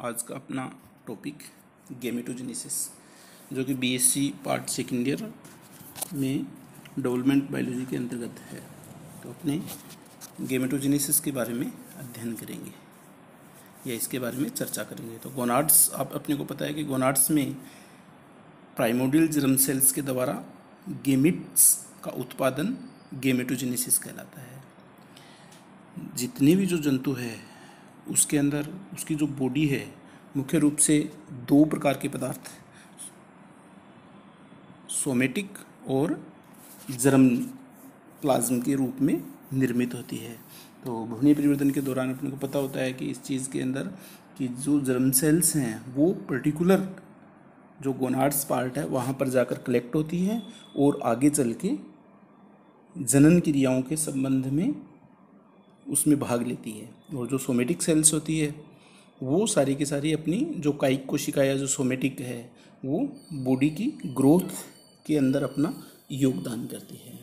आज का अपना टॉपिक गेमेटोजेनेसिस, जो कि बीएससी पार्ट सेकेंड ईयर में डेवलपमेंट बायोलॉजी के अंतर्गत है। तो अपने गेमेटोजेनेसिस के बारे में अध्ययन करेंगे या इसके बारे में चर्चा करेंगे। तो गोनाड्स, आप अपने को पता है कि गोनाड्स में प्राइमोर्डियल जर्म सेल्स के द्वारा गेमिट्स का उत्पादन गेमेटोजेनेसिस कहलाता है। जितने भी जो जंतु है उसके अंदर उसकी जो बॉडी है मुख्य रूप से दो प्रकार के पदार्थ, सोमेटिक और जर्म प्लाज्म के रूप में निर्मित होती है। तो भ्रूणीय परिवर्तन के दौरान अपने को पता होता है कि इस चीज़ के अंदर कि जो जर्म सेल्स हैं वो पर्टिकुलर जो गोनाड्स पार्ट है वहाँ पर जाकर कलेक्ट होती है और आगे चल के जनन क्रियाओं के संबंध में उसमें भाग लेती है। और जो सोमेटिक सेल्स होती है वो सारी की सारी अपनी जो कायिक कोशिका या जो सोमेटिक है वो बॉडी की ग्रोथ के अंदर अपना योगदान करती है।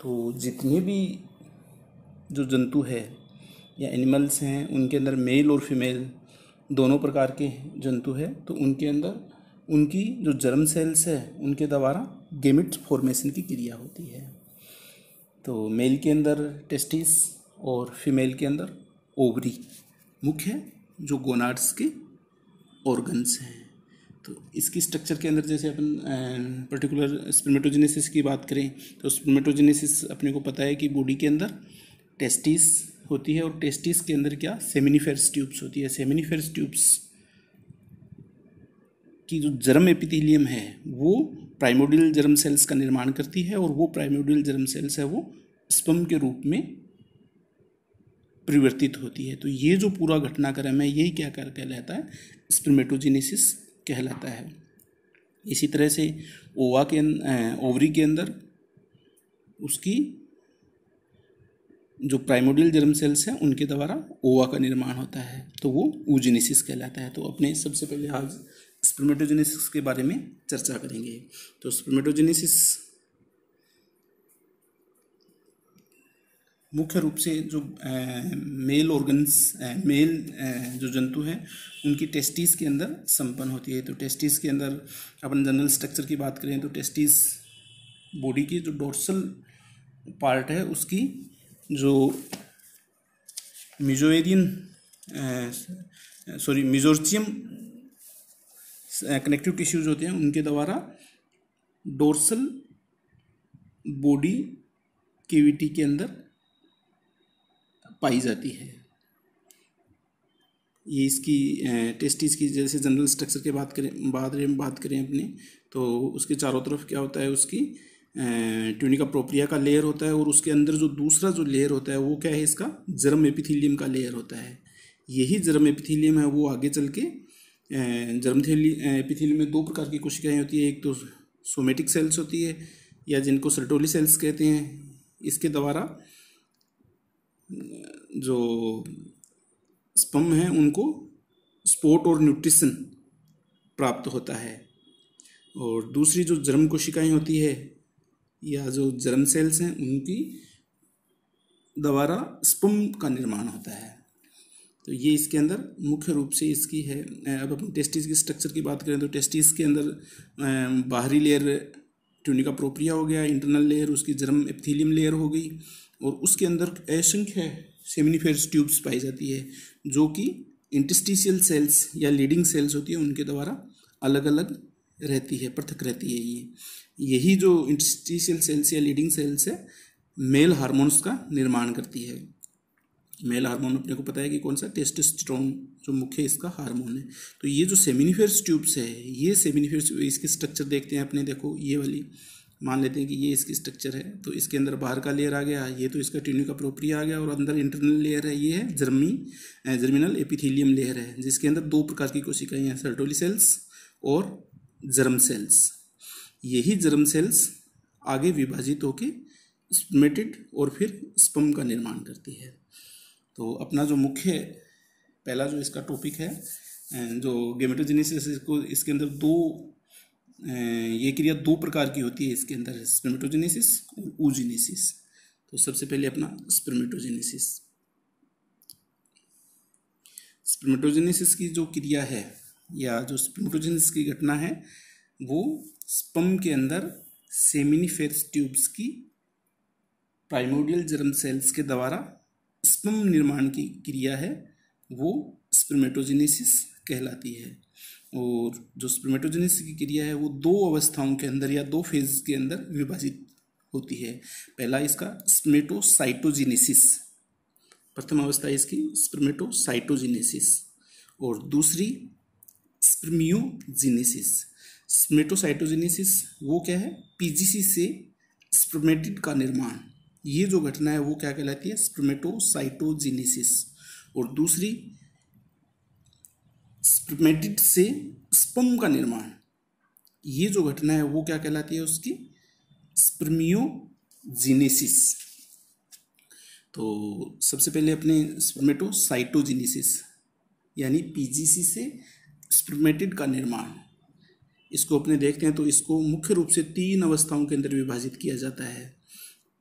तो जितने भी जो जंतु है या एनिमल्स हैं उनके अंदर मेल और फीमेल दोनों प्रकार के जंतु है, तो उनके अंदर उनकी जो जर्म सेल्स है उनके द्वारा गेमिट फॉर्मेशन की क्रिया होती है। तो मेल के अंदर टेस्टिस और फीमेल के अंदर ओवरी मुख्य जो गोनाड्स के ऑर्गन्स हैं। तो इसकी स्ट्रक्चर के अंदर जैसे अपन पर्टिकुलर स्पर्मेटोजेनेसिस की बात करें तो स्पर्मेटोजेनेसिस अपने को पता है कि बॉडी के अंदर टेस्टिस होती है और टेस्टिस के अंदर क्या सेमिनिफेरस ट्यूब्स होती है। सेमिनिफेरस ट्यूब्स की जो जर्म एपिथेलियम है वो प्राइमोर्डियल जर्म सेल्स का निर्माण करती है और वो प्राइमोर्डियल जर्म सेल्स है वो स्पर्म के रूप में परिवर्तित होती है। तो ये जो पूरा घटनाक्रम है यही क्या कहलाता है, स्पर्मेटोजेनेसिस कहलाता है। इसी तरह से ओवरी के अंदर उसकी जो प्राइमोर्डियल जर्म सेल्स हैं उनके द्वारा ओवा का निर्माण होता है, तो वो oogenesis कहलाता है। तो अपने सबसे पहले आज स्पर्मेटोजेनेसिस के बारे में चर्चा करेंगे। तो स्पर्मेटोजेनेसिस मुख्य रूप से जो मेल ऑर्गन्स मेल जो जंतु हैं उनकी टेस्टिस के अंदर संपन्न होती है। तो टेस्टिस के अंदर अपन जनरल स्ट्रक्चर की बात करें तो टेस्टिस बॉडी की जो डोर्सल पार्ट है उसकी जो मिजोर्चियम कनेक्टिव टिश्यूज होते हैं उनके द्वारा डोर्सल बॉडी कैविटी के अंदर पाई जाती है। ये इसकी टेस्टिस की जैसे जनरल स्ट्रक्चर के बात करें अपने तो उसके चारों तरफ क्या होता है, उसकी ट्यूनिका प्रोप्रिया का लेयर होता है और उसके अंदर जो दूसरा जो लेयर होता है वो क्या है, इसका जर्म एपिथेलियम का लेयर होता है। यही जर्म एपिथेलियम है वो आगे चल के जर्म एपिथेलियम में दो प्रकार की कोशिकाएं होती है। एक तो सोमेटिक सेल्स होती है या जिनको सर्टोली सेल्स कहते हैं, इसके द्वारा जो स्पर्म है उनको स्पोर्ट और न्यूट्रिशन प्राप्त होता है। और दूसरी जो जर्म कोशिकाएं होती है या जो जर्म सेल्स हैं उनकी द्वारा स्पर्म का निर्माण होता है। तो ये इसके अंदर मुख्य रूप से इसकी है। अब अपन टेस्टिस की स्ट्रक्चर की बात करें तो टेस्टिस के अंदर बाहरी लेयर ट्यूनिका प्रोप्रिया हो गया, इंटरनल लेयर उसकी जर्म एपिथेलियम लेयर हो गई और उसके अंदर असंख्य सेमिनिफेरस ट्यूब्स पाई जाती है जो कि इंटरस्टिशियल सेल्स या लीडिंग सेल्स होती है उनके द्वारा अलग अलग रहती है, पृथक रहती है। यही जो इंटरस्टिशियल सेल्स या लीडिंग सेल्स है मेल हार्मोन्स का निर्माण करती है। मेल हार्मोन अपने को पता है कि कौन सा, टेस्टोस्टेरोन जो मुख्य इसका हार्मोन है। तो ये जो सेमिनिफेरस ट्यूब्स है ये सेमिनिफेरस, इसकी स्ट्रक्चर देखते हैं अपने, देखो ये वाली मान लेते हैं कि ये इसकी स्ट्रक्चर है। तो इसके अंदर बाहर का लेयर आ गया, ये तो इसका ट्यूनिका प्रोप्रिया आ गया और अंदर इंटरनल लेयर है, ये है जर्मिनल एपिथेलियम लेयर है जिसके अंदर दो प्रकार की कोशिकाएं हैं, सर्टोली सेल्स और जर्म सेल्स। यही जर्म सेल्स आगे विभाजित होकर स्पर्मेटिड और फिर स्पर्म का निर्माण करती है। तो अपना जो मुख्य पहला जो इसका टॉपिक है जो गेमेटोजेनेसिस, इसके अंदर ये क्रिया दो प्रकार की होती है इसके अंदर, स्पर्मेटोजेनेसिस और oogenesis। तो सबसे पहले अपना स्पर्मेटोजेनेसिस। स्पर्मेटोजेनेसिस की जो क्रिया है या जो स्पर्मेटोजेनेसिस की घटना है वो स्पर्म के अंदर सेमिनिफेरस ट्यूब्स की प्राइमोर्डियल जर्म सेल्स के द्वारा स्पर्म निर्माण की क्रिया है वो स्पर्मेटोजेनेसिस कहलाती है। और जो स्पर्मेटोजेनेसिस की क्रिया है वो दो अवस्थाओं के अंदर या दो फेज के अंदर विभाजित होती है। पहला इसका स्पर्मेटोसाइटोजेनेसिस, प्रथम अवस्था इसकी स्पर्मेटोसाइटोजेनेसिस, और दूसरी स्पर्मियोजेनेसिस। स्पर्मेटोसाइटोजेनेसिस वो क्या है, पीजीसी से स्पर्मेटिड का निर्माण, ये जो घटना है वो क्या कहलाती है, स्पर्मेटोसाइटोजेनेसिस। और दूसरी स्पर्मेटिड से स्पर्म का निर्माण, ये जो घटना है वो क्या कहलाती है, उसकी स्पर्मियोजेनेसिस। तो सबसे पहले अपने स्पर्मेटोसाइटोजेनेसिस यानी पीजीसी से स्पर्मेटिड का निर्माण, इसको अपने देखते हैं तो इसको मुख्य रूप से तीन अवस्थाओं के अंदर विभाजित किया जाता है।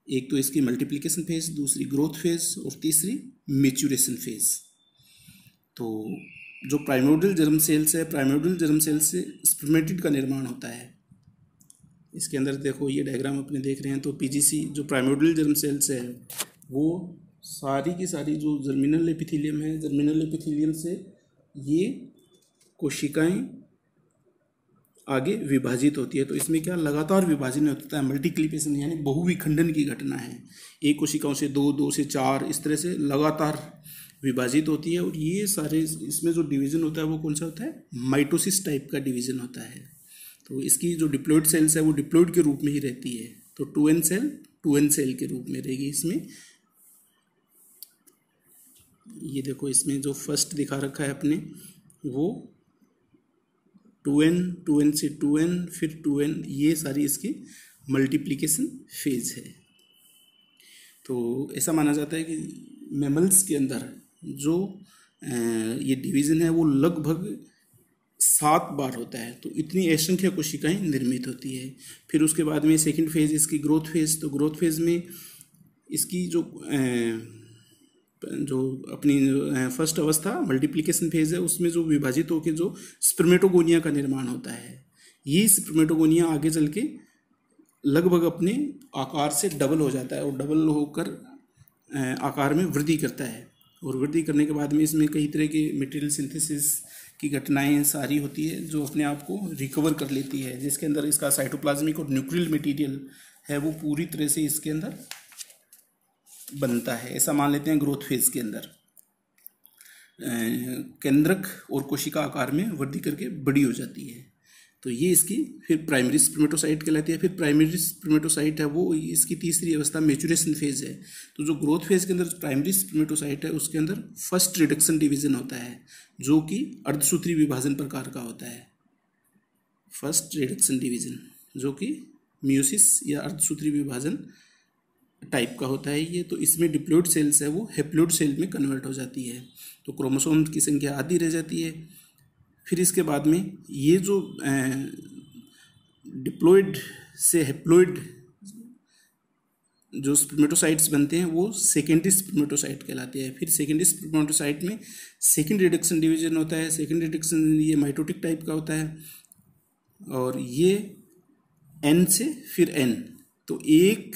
एक तो इसकी मल्टीप्लिकेशन फेज, दूसरी ग्रोथ फेज और तीसरी मैच्योरेशन फेज। तो जो प्राइमोर्डियल जर्म सेल्स है, प्राइमोर्डियल जर्म सेल्स से स्पर्मेटिड का निर्माण होता है। इसके अंदर देखो ये डायग्राम अपने देख रहे हैं तो पीजीसी जो प्राइमोर्डियल जर्म सेल्स है वो सारी की सारी जो जर्मिनल एपिथेलियम है, जर्मिनल एपिथेलियम से ये कोशिकाएं आगे विभाजित होती है। तो इसमें क्या लगातार विभाजन होता है, मल्टीक्लिपेशन यानी बहुविखंडन की घटना है। एक कोशिकाओं से दो, दो से चार, इस तरह से लगातार विभाजित होती है। और ये सारे इसमें जो डिवीजन होता है वो कौन सा होता है, माइटोसिस टाइप का डिवीजन होता है। तो इसकी जो डिप्लॉइड सेल्स है वो डिप्लॉइड के रूप में ही रहती है। तो 2n सेल 2n सेल के रूप में रहेगी इसमें। ये देखो इसमें जो फर्स्ट दिखा रखा है अपने वो 2n, 2n से 2n फिर 2n, ये सारी इसकी मल्टीप्लिकेशन फेज है। तो ऐसा माना जाता है कि मैमल्स के अंदर जो ये डिवीज़न है वो लगभग 7 बार होता है। तो इतनी असंख्य कोशिकाएं निर्मित होती है। फिर उसके बाद में सेकंड फेज इसकी ग्रोथ फेज। तो ग्रोथ फेज में इसकी जो अपनी फर्स्ट अवस्था मल्टीप्लिकेशन फेज है उसमें जो विभाजित होकर जो स्पर्मेटोगोनिया का निर्माण होता है, ये स्पर्मेटोगोनिया आगे चल के लगभग अपने आकार से डबल हो जाता है और डबल होकर आकार में वृद्धि करता है। और वृद्धि करने के बाद में इसमें कई तरह के मटेरियल सिंथेसिस की घटनाएं सारी होती है जो अपने आप को रिकवर कर लेती है, जिसके अंदर इसका साइटोप्लाज्मिक और न्यूक्लियल मटेरियल है वो पूरी तरह से इसके अंदर बनता है। ऐसा मान लेते हैं ग्रोथ फेज के अंदर केंद्रक और कोशिका आकार में वृद्धि करके बड़ी हो जाती है। तो ये इसकी फिर प्राइमरी स्पर्मेटोसाइट कहलाती है। फिर प्राइमरी स्पर्मेटोसाइट है वो इसकी तीसरी अवस्था मैच्योरेशन फेज है। तो जो ग्रोथ फेज के अंदर प्राइमरी स्पर्मेटोसाइट है उसके अंदर फर्स्ट रिडक्शन डिवीजन होता है जो कि अर्धसूत्री विभाजन प्रकार का होता है। फर्स्ट रिडक्शन डिवीजन जो कि मियोसिस या अर्धसूत्री विभाजन टाइप का होता है ये। तो इसमें डिप्लॉइड सेल्स है वो हैप्लॉइड सेल में कन्वर्ट हो जाती है। तो क्रोमोसोम की संख्या आधी रह जाती है। फिर इसके बाद में ये जो डिप्लॉइड से हैप्लॉइड जो स्पर्मेटोसाइट्स बनते हैं वो सेकेंडरी स्पर्मेटोसाइट कहलाते हैं। फिर सेकेंडरी स्पर्मेटोसाइट में सेकेंड रिडक्शन डिवीजन होता है। सेकेंड रिडक्शन ये माइटोटिक टाइप का होता है और ये n से फिर n। तो एक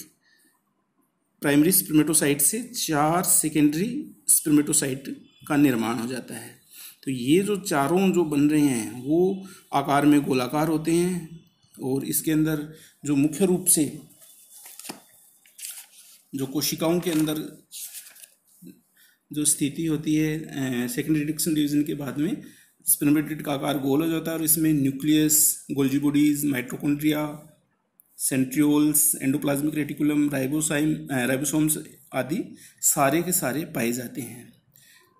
प्राइमरी स्पर्मेटोसाइट से 4 सेकेंडरी स्पर्मेटोसाइट का निर्माण हो जाता है। तो ये जो चारों जो बन रहे हैं वो आकार में गोलाकार होते हैं और इसके अंदर जो मुख्य रूप से जो कोशिकाओं के अंदर जो स्थिति होती है सेकेंडरी रिडक्शन डिवीजन के बाद में स्पर्मेटिड का आकार गोल हो जाता है और इसमें nucleus, Golgi bodies, mitochondria, centrioles, endoplasmic reticulum, ribosomes आदि सारे के सारे पाए जाते हैं।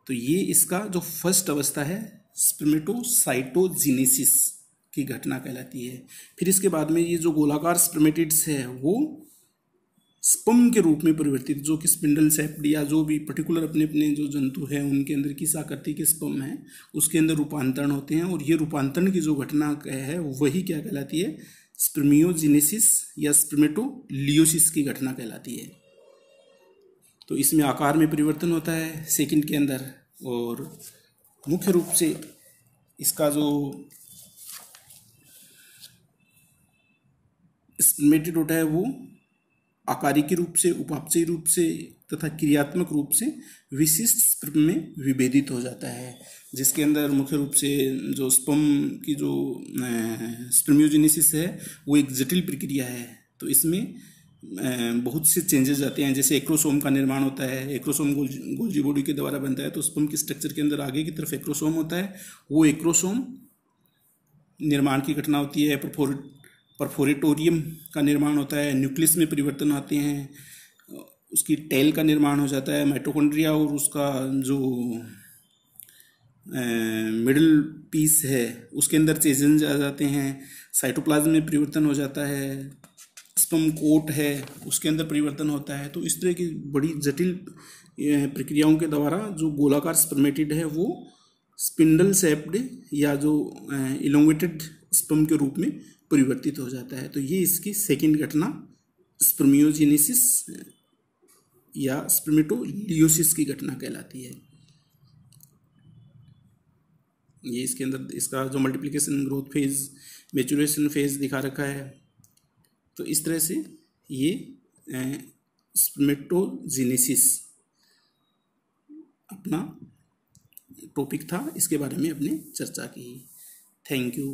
तो ये इसका जो फर्स्ट अवस्था है स्पर्मेटोसाइटोजेनेसिस की घटना कहलाती है। फिर इसके बाद में ये जो गोलाकार स्पर्मेटिड्स है वो स्पर्म के रूप में परिवर्तित, जो कि स्पिंडल सेप्ड या जो भी पर्टिकुलर अपने अपने जो जंतु है उनके अंदर किस आकृति के स्पर्म है उसके अंदर रूपांतरण होते हैं। और ये रूपांतरण की जो घटना है वही क्या कहलाती है, स्पर्मियोजेनेसिस या स्पर्मेटोलियोसिस की घटना कहलाती है। तो इसमें आकार में परिवर्तन होता है सेकंड के अंदर और मुख्य रूप से इसका जो स्पर्मेटिडोटा है वो आकारिकी रूप से, उपापचयी रूप से तथा क्रियात्मक रूप से विशिष्ट स्पर्म में विभेदित हो जाता है, जिसके अंदर मुख्य रूप से जो स्पर्म की जो स्पर्मियोजेनेसिस है वो एक जटिल प्रक्रिया है। तो इसमें बहुत से चेंजेस आते हैं, जैसे एक्रोसोम का निर्माण होता है। एक्रोसोम गोल्जी बॉडी के द्वारा बनता है। तो स्पर्म के स्ट्रक्चर के अंदर आगे की तरफ एक्रोसोम होता है, वो एक्रोसोम निर्माण की घटना होती है। परफोरेटोरियम का निर्माण होता है, न्यूक्लियस में परिवर्तन आते हैं, उसकी टेल का निर्माण हो जाता है, माइटोकॉन्ड्रिया और उसका जो मिडिल पीस है उसके अंदर चेंजेस आ जाते हैं, साइटोप्लाज्म में परिवर्तन हो जाता है, स्पर्म कोट है उसके अंदर परिवर्तन होता है। तो इस तरह की बड़ी जटिल प्रक्रियाओं के द्वारा जो गोलाकार स्पर्मेटिड है वो स्पिंडल शेप्ड या जो इलोंगेटेड स्पर्म के रूप में परिवर्तित हो जाता है। तो ये इसकी सेकंड घटना स्पर्मियोजेनेसिस या स्पर्मेटोलियोसिस की घटना कहलाती है। ये इसके अंदर इसका जो multiplication, growth phase, maturation phase दिखा रखा है। तो इस तरह से ये स्पर्मेटोजेनेसिस अपना टॉपिक था, इसके बारे में अपने चर्चा की। Thank you.